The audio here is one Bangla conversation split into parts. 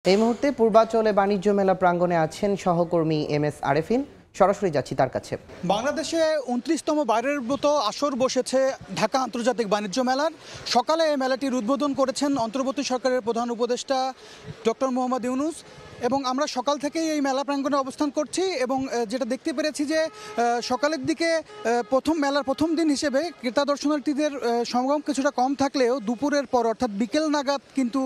এই মুহূর্তে পূর্বাঞ্চলে বাণিজ্য মেলা প্রাঙ্গণে আছেন সহকর্মী এম.এস. আরেফিন। সরাসরি যাচ্ছি তার কাছে। বাংলাদেশে ২৯তম বারের মতো আসর বসেছে ঢাকা আন্তর্জাতিক বাণিজ্য মেলার। সকালে এই মেলাটির উদ্বোধন করেছেন অন্তর্বর্তী সরকারের প্রধান উপদেষ্টা ডক্টর মোহাম্মদ ইউনূস। এবং আমরা সকাল থেকেই এই মেলা প্রাঙ্গণে অবস্থান করছি এবং যেটা দেখতে পেরেছি যে সকালের দিকে মেলার প্রথম দিন হিসেবে ক্রেতা দর্শনার্থীদের সমাগম কিছুটা কম থাকলেও দুপুরের পর অর্থাৎ বিকেল নাগাদ কিন্তু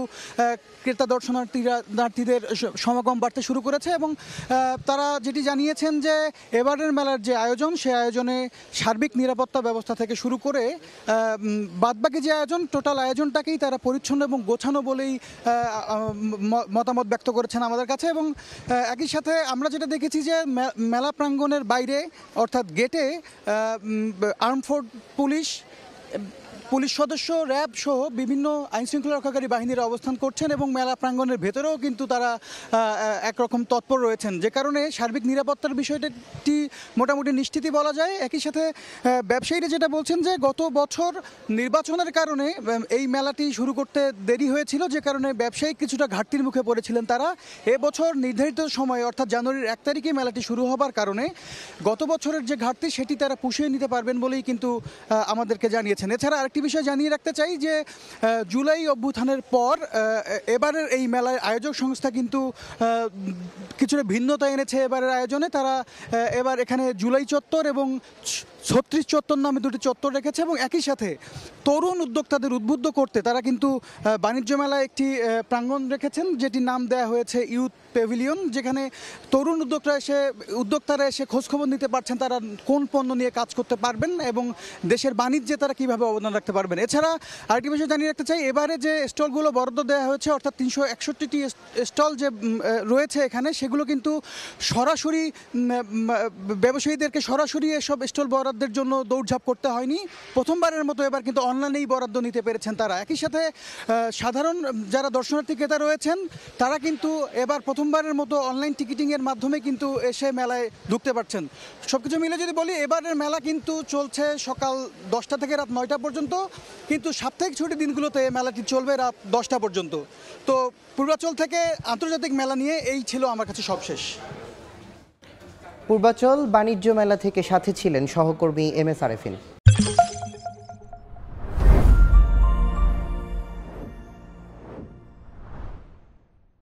ক্রেতা দর্শনার্থীদের সমাগম বাড়তে শুরু করেছে এবং তারা যেটি জানিয়েছেন যে এবারের মেলার যে আয়োজন সেই আয়োজনে সার্বিক নিরাপত্তা ব্যবস্থা থেকে শুরু করে বাদবাকি যে আয়োজন টোটাল আয়োজনটাকেই তারা পরিচ্ছন্ন এবং গোছানো বলেই মতামত ব্যক্ত করেছেন আমাদের কাছে। এবং একই সাথে আমরা যেটা দেখেছি যে মেলা প্রাঙ্গণের বাইরে অর্থাৎ গেটে আর্মফোর্স পুলিশ সদস্য, র্যাব সহ বিভিন্ন আইনশৃঙ্খলা রক্ষাকারী বাহিনীরা অবস্থান করছেন এবং মেলা প্রাঙ্গণের ভেতরেও কিন্তু তারা একরকম তৎপর রয়েছেন, যে কারণে সার্বিক নিরাপত্তার বিষয়টি মোটামুটি নিশ্চিতই বলা যায়। একই সাথে ব্যবসায়ীরা যেটা বলছেন যে গত বছর নির্বাচনের কারণে এই মেলাটি শুরু করতে দেরি হয়েছিল, যে কারণে ব্যবসায়িক কিছুটা ঘাটতির মুখে পড়েছিলেন তারা। এবছর নির্ধারিত সময়ে অর্থাৎ জানুয়ারির ১ তারিখে মেলাটি শুরু হবার কারণে গত বছরের যে ঘাটতি সেটি তারা পুষিয়ে নিতে পারবেন বলেই কিন্তু আমাদেরকে জানিয়েছেন। এছাড়া আরেকটি বিষয় জানিয়ে রাখতে চাই যে জুলাই অভ্যুত্থানের পর এবারের এই মেলায় আয়োজক সংস্থা কিন্তু কিছুটা ভিন্নতা এনেছে এবারের আয়োজনে। তারা এবার এখানে জুলাই চত্বর এবং ৩৬ চত্বর নামে দুটি চত্বর রেখেছে এবং একই সাথে তরুণ উদ্যোক্তাদের উদ্বুদ্ধ করতে তারা কিন্তু বাণিজ্য মেলায় একটি প্রাঙ্গণ রেখেছেন যেটির নাম দেওয়া হয়েছে ইউথ প্যাভিলিয়ন, যেখানে তরুণ উদ্যোক্তারা এসে খোঁজখবর নিতে পারছেন তারা কোন পণ্য নিয়ে কাজ করতে পারবেন এবং দেশের বাণিজ্যে তারা কীভাবে অবদান রাখতে পারবেন। এছাড়া আরেকটি বিষয় জানিয়ে রাখতে চাই, এবারে যে স্টলগুলো বরাদ্দ দেওয়া হয়েছে অর্থাৎ ৩৬১টি স্টল যে রয়েছে এখানে, সেগুলো কিন্তু সরাসরি ব্যবসায়ীদেরকে সরাসরি এসব স্টল বরাদ্দের জন্য দৌড়ঝাঁপ করতে হয়নি। প্রথমবারের মতো এবার কিন্তু অনলাইনেই বরাদ্দ নিতে পেরেছেন তারা। একই সাথে সাধারণ যারা দর্শনার্থী ক্রেতা রয়েছেন তারা কিন্তু এবার প্রথমবারের মতো অনলাইন টিকিটিংয়ের মাধ্যমে কিন্তু এসে মেলায় ঢুকতে পারছেন। সব কিছু মিলে যদি বলি, এবারের মেলা কিন্তু চলছে সকাল 10টা থেকে রাত 9টা পর্যন্ত, কিন্তু সাপ্তাহিক ছুটির দিনগুলোতে মেলাটি চলবে রাত 10টা পর্যন্ত। তো পূর্বাঞ্চল থেকে আন্তর্জাতিক মেলা নিয়ে এই ছিল আমার কাছে সবশেষ। পূর্বাঞ্চল বাণিজ্য মেলা থেকে সাথে ছিলেন সহকর্মী এম.এস. আরেফিন।